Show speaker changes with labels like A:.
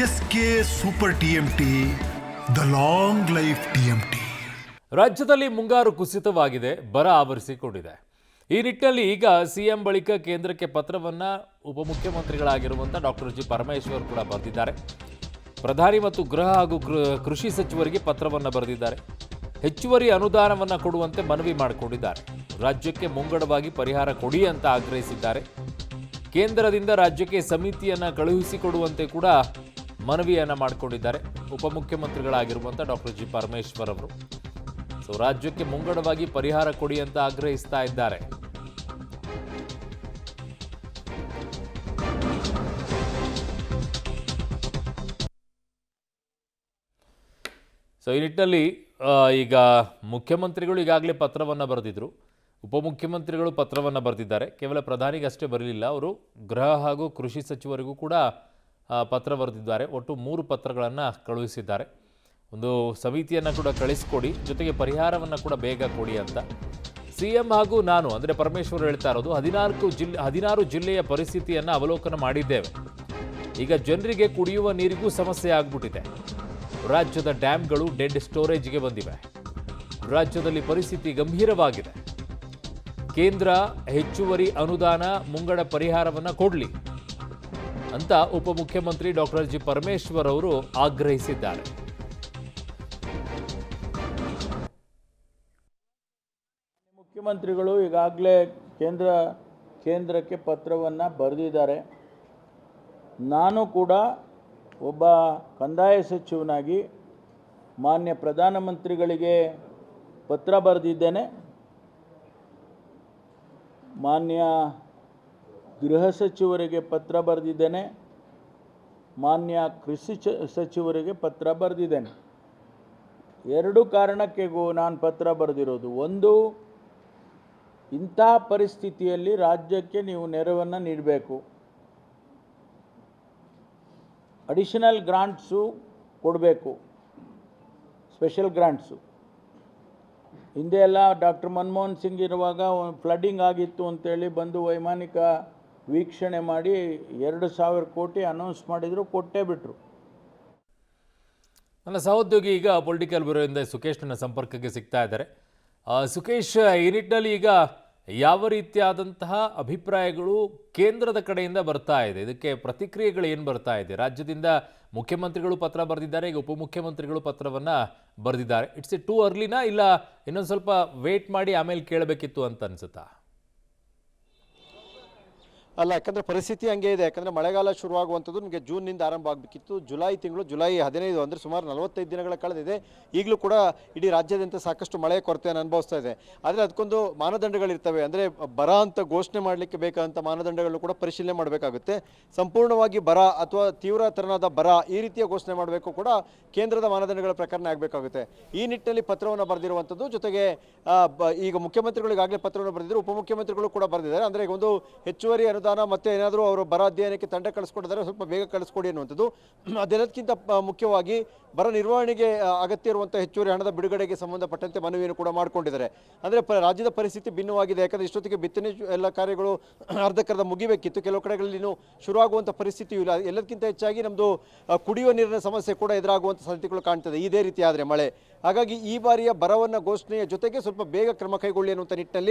A: S K super TMT, the long life TMT.
B: ರಾಜ್ಯದಲ್ಲಿ ಮುಂಗಾರು ಕುಸಿತವಾಗಿದೆ, ಬರ ಆವರಿಸಿಕೊಂಡಿದೆ. ಈ ನಿಟ್ಟಿನಲ್ಲಿ ಈಗ ಸಿಎಂ ಬಳಿಕ ಕೇಂದ್ರಕ್ಕೆ ಪತ್ರವನ್ನ ಉಪಮುಖ್ಯಮಂತ್ರಿಗಳಾಗಿರುವಂಥ ಡಾಕ್ಟರ್ ಜಿ ಪರಮೇಶ್ವರ್ ಕೂಡ ಬರೆದಿದ್ದಾರೆ. ಪ್ರಧಾನಿ ಮತ್ತು ಗೃಹ ಹಾಗೂ ಕೃಷಿ ಸಚಿವರಿಗೆ ಪತ್ರವನ್ನು ಬರೆದಿದ್ದಾರೆ. ಹೆಚ್ಚುವರಿ ಅನುದಾನವನ್ನು ಕೊಡುವಂತೆ ಮನವಿ ಮಾಡಿಕೊಂಡಿದ್ದಾರೆ. ರಾಜ್ಯಕ್ಕೆ ಮುಂಗಡವಾಗಿ ಪರಿಹಾರ ಕೊಡಿ ಅಂತ ಆಗ್ರಹಿಸಿದ್ದಾರೆ. ಕೇಂದ್ರದಿಂದ ರಾಜ್ಯಕ್ಕೆ ಸಮಿತಿಯನ್ನು ಕಳುಹಿಸಿಕೊಡುವಂತೆ ಕೂಡ ಮನವಿಯನ್ನು ಮಾಡಿಕೊಂಡಿದ್ದಾರೆ ಉಪಮುಖ್ಯಮಂತ್ರಿಗಳಾಗಿರುವಂಥ ಡಾಕ್ಟರ್ ಜಿ ಪರಮೇಶ್ವರ್ ಅವರು. ರಾಜ್ಯಕ್ಕೆ ಮುಂಗಡವಾಗಿ ಪರಿಹಾರ ಕೊಡಿ ಅಂತ ಆಗ್ರಹಿಸ್ತಾ ಇದ್ದಾರೆ. ಈ ನಿಟ್ಟಿನಲ್ಲಿ ಈಗ ಮುಖ್ಯಮಂತ್ರಿಗಳು ಈಗಾಗಲೇ ಪತ್ರವನ್ನು ಬರೆದಿದ್ರು, ಉಪಮುಖ್ಯಮಂತ್ರಿಗಳು ಪತ್ರವನ್ನು ಬರೆದಿದ್ದಾರೆ. ಕೇವಲ ಪ್ರಧಾನಿಗಷ್ಟೇ ಬರಲಿಲ್ಲ, ಅವರು ಗೃಹ ಹಾಗೂ ಕೃಷಿ ಸಚಿವರಿಗೂ ಕೂಡ ಪತ್ರ ಬರೆದಿದ್ದಾರೆ. ಒಟ್ಟು 3 ಪತ್ರಗಳನ್ನು ಕಳುಹಿಸಿದ್ದಾರೆ. ಒಂದು ಸಮಿತಿಯನ್ನು ಕೂಡ ಕಳಿಸ್ಕೊಡಿ, ಜೊತೆಗೆ ಪರಿಹಾರವನ್ನು ಕೂಡ ಬೇಗ ಕೊಡಿ ಅಂತ. ಸಿಎಂ ಹಾಗೂ ನಾನು ಅಂದರೆ ಪರಮೇಶ್ವರ್ ಹೇಳ್ತಾ ಇರೋದು 16 ಜಿಲ್ಲೆಯ ಪರಿಸ್ಥಿತಿಯನ್ನು ಅವಲೋಕನ ಮಾಡಿದ್ದೇವೆ. ಈಗ ಜನರಿಗೆ ಕುಡಿಯುವ ನೀರಿಗೂ ಸಮಸ್ಯೆ ಆಗ್ಬಿಟ್ಟಿದೆ. ರಾಜ್ಯದ ಡ್ಯಾಮ್ಗಳು ಡೆಡ್ ಸ್ಟೋರೇಜ್ಗೆ ಬಂದಿವೆ. ರಾಜ್ಯದಲ್ಲಿ ಪರಿಸ್ಥಿತಿ ಗಂಭೀರವಾಗಿದೆ. ಕೇಂದ್ರ ಹೆಚ್ಚುವರಿ ಅನುದಾನ, ಮುಂಗಡ ಪರಿಹಾರವನ್ನು ಕೊಡಲಿ ಅಂತ ಉಪಮುಖ್ಯಮಂತ್ರಿ ಡಾಕ್ಟರ್ ಜಿ ಪರಮೇಶ್ವರ್ ಅವರು ಆಗ್ರಹಿಸಿದ್ದಾರೆ.
C: ಮುಖ್ಯಮಂತ್ರಿಗಳು ಈಗಾಗಲೇ ಕೇಂದ್ರಕ್ಕೆ ಪತ್ರವನ್ನು ಬರೆದಿದ್ದಾರೆ. ನಾನು ಕೂಡ ಒಬ್ಬ ಕಂದಾಯ ಸಚಿವನಾಗಿ ಮಾನ್ಯ ಪ್ರಧಾನಮಂತ್ರಿಗಳಿಗೆ ಪತ್ರ ಬರೆದಿದ್ದೇನೆ. ಮಾನ್ಯ ಗೃಹ ಸಚಿವರಿಗೆ ಪತ್ರ ಬರೆದಿದ್ದೇನೆ. ಮಾನ್ಯ ಕೃಷಿ ಸಚಿವರಿಗೆ ಪತ್ರ ಬರೆದಿದ್ದೇನೆ. 2 ಕಾರಣಕ್ಕೆ ನಾನು ಪತ್ರ ಬರೆದಿರೋದು. ಒಂದು, ಇಂಥ ಪರಿಸ್ಥಿತಿಯಲ್ಲಿ ರಾಜ್ಯಕ್ಕೆ ನೀವು ನೆರವನ್ನು ನೀಡಬೇಕು. ಅಡಿಷನಲ್ ಗ್ರಾಂಟ್ಸು ಕೊಡಬೇಕು, ಸ್ಪೆಷಲ್ ಗ್ರಾಂಟ್ಸು. ಹಿಂದೆ ಎಲ್ಲ ಡಾಕ್ಟರ್ ಮನಮೋಹನ್ ಸಿಂಗ್ ಇರುವಾಗ ಫ್ಲಡ್ಡಿಂಗ್ ಆಗಿತ್ತು ಅಂತೇಳಿ ಬಂದು ವೈಮಾನಿಕ ವೀಕ್ಷಣೆ ಮಾಡಿ 2,000 ಕೋಟಿ ಅನೌನ್ಸ್ ಮಾಡಿದರು, ಕೊಟ್ಟೇ ಬಿಟ್ಟರು.
B: ನನ್ನ ಸಹೋದ್ಯೋಗಿ ಈಗ ಪೊಲಿಟಿಕಲ್ ಬ್ಯೂರೋಯಿಂದ ಸುಖೇಶ್ ನನ್ನ ಸಂಪರ್ಕಕ್ಕೆ ಸಿಗ್ತಾ ಇದ್ದಾರೆ. ಸುಖೇಶ್, ಈ ನಿಟ್ಟಿನಲ್ಲಿ ಈಗ ಯಾವ ರೀತಿಯಾದಂತಹ ಅಭಿಪ್ರಾಯಗಳು ಕೇಂದ್ರದ ಕಡೆಯಿಂದ ಬರ್ತಾ ಇದೆ? ಇದಕ್ಕೆ ಪ್ರತಿಕ್ರಿಯೆಗಳು ಏನು ಬರ್ತಾ ಇದೆ? ರಾಜ್ಯದಿಂದ ಮುಖ್ಯಮಂತ್ರಿಗಳು ಪತ್ರ ಬರೆದಿದ್ದಾರೆ, ಈಗ ಉಪಮುಖ್ಯಮಂತ್ರಿಗಳು ಪತ್ರವನ್ನು ಬರೆದಿದ್ದಾರೆ. ಇಟ್ಸ್ ಟೂ ಅರ್ಲಿನಾ, ಇಲ್ಲ ಇನ್ನೊಂದು ಸ್ವಲ್ಪ ವೇಟ್ ಮಾಡಿ ಆಮೇಲೆ ಕೇಳಬೇಕಿತ್ತು ಅಂತ ಅನ್ಸುತ್ತಾ?
D: ಅಲ್ಲ, ಯಾಕಂದರೆ ಪರಿಸ್ಥಿತಿ ಹಂಗೆ ಇದೆ. ಯಾಕಂದರೆ ಮಳೆಗಾಲ ಶುರುವಾಗುವಂಥದ್ದು ನಮಗೆ ಜೂನ್ನಿಂದ ಆರಂಭ ಆಗಬೇಕಿತ್ತು. ಜುಲೈ 15 ಅಂದರೆ ಸುಮಾರು 45 ದಿನಗಳ ಕಳೆದಿದೆ. ಈಗಲೂ ಕೂಡ ಇಡೀ ರಾಜ್ಯಾದ್ಯಂತ ಸಾಕಷ್ಟು ಮಳೆ ಕೊರತೆಯನ್ನು ಅನುಭವಿಸ್ತಾ ಇದೆ. ಆದರೆ ಅದಕ್ಕೊಂದು ಮಾನದಂಡಗಳಿರ್ತವೆ. ಅಂದರೆ ಬರ ಅಂತ ಘೋಷಣೆ ಮಾಡಲಿಕ್ಕೆ ಬೇಕಾದಂಥ ಮಾನದಂಡಗಳನ್ನು ಕೂಡ ಪರಿಶೀಲನೆ ಮಾಡಬೇಕಾಗುತ್ತೆ. ಸಂಪೂರ್ಣವಾಗಿ ಬರ ಅಥವಾ ತೀವ್ರ ತೆರನಾದ ಬರ ಈ ರೀತಿಯ ಘೋಷಣೆ ಮಾಡಬೇಕು ಕೂಡ ಕೇಂದ್ರದ ಮಾನದಂಡಗಳ ಪ್ರಕಾರನೇ ಆಗಬೇಕಾಗುತ್ತೆ. ಈ ನಿಟ್ಟಿನಲ್ಲಿ ಪತ್ರವನ್ನು ಬರೆದಿರುವಂಥದ್ದು. ಜೊತೆಗೆ ಈಗ ಮುಖ್ಯಮಂತ್ರಿಗಳಿಗಾಗಲೇ ಪತ್ರವನ್ನು ಬರೆದಿದ್ದರು, ಉಪಮುಖ್ಯಮಂತ್ರಿಗಳು ಕೂಡ ಬರೆದಿದ್ದಾರೆ. ಅಂದರೆ ಈಗ ಒಂದು ಹೆಚ್ಚುವರಿ ಅನುದಾನ ಮತ್ತೆ ಏನಾದರೂ ಅವರು ಬರ ಅಧ್ಯಯನಕ್ಕೆ ತಂಡ ಕಳಿಸ್ಕೊಟ್ಟಿದ್ದಾರೆ, ಸ್ವಲ್ಪ ಬೇಗ ಕಳಿಸ್ಕೊಡಿ ಅನ್ನುವಂಥದ್ದು. ಅದೆಲ್ಲದಕ್ಕಿಂತ ಮುಖ್ಯವಾಗಿ ಬರ ನಿರ್ವಹಣೆಗೆ ಅಗತ್ಯ ಇರುವಂಥ ಹೆಚ್ಚುವರಿ ಹಣದ ಬಿಡುಗಡೆಗೆ ಸಂಬಂಧಪಟ್ಟಂತೆ ಮನವಿಯನ್ನು ಕೂಡ ಮಾಡಿಕೊಂಡಿದ್ದಾರೆ. ಅಂದರೆ ರಾಜ್ಯದ ಪರಿಸ್ಥಿತಿ ಭಿನ್ನವಾಗಿದೆ. ಯಾಕಂದರೆ ಇಷ್ಟೊತ್ತಿಗೆ ಬಿತ್ತನೆ ಎಲ್ಲ ಕಾರ್ಯಗಳು ಅರ್ಧಕ್ಕರ್ಧ ಮುಗಿಬೇಕಿತ್ತು. ಕೆಲವು ಕಡೆಗಳಲ್ಲಿ ಇನ್ನೂ ಶುರುವಾಗುವಂಥ ಪರಿಸ್ಥಿತಿಯೂ ಇಲ್ಲ. ಎಲ್ಲದಕ್ಕಿಂತ ಹೆಚ್ಚಾಗಿ ನಮ್ಮದು ಕುಡಿಯುವ ನೀರಿನ ಸಮಸ್ಯೆ ಕೂಡ ಎದುರಾಗುವಂಥ ಸಾಧ್ಯತೆಗಳು ಕಾಣ್ತದೆ ಇದೇ ರೀತಿ ಆದರೆ ಮಳೆ. ಹಾಗಾಗಿ ಈ ಬಾರಿಯ ಬರವನ್ನು ಘೋಷಣೆಯ ಜೊತೆಗೆ ಸ್ವಲ್ಪ ಬೇಗ ಕ್ರಮ ಕೈಗೊಳ್ಳಿ ಅನ್ನುವಂಥ ನಿಟ್ಟಿನಲ್ಲಿ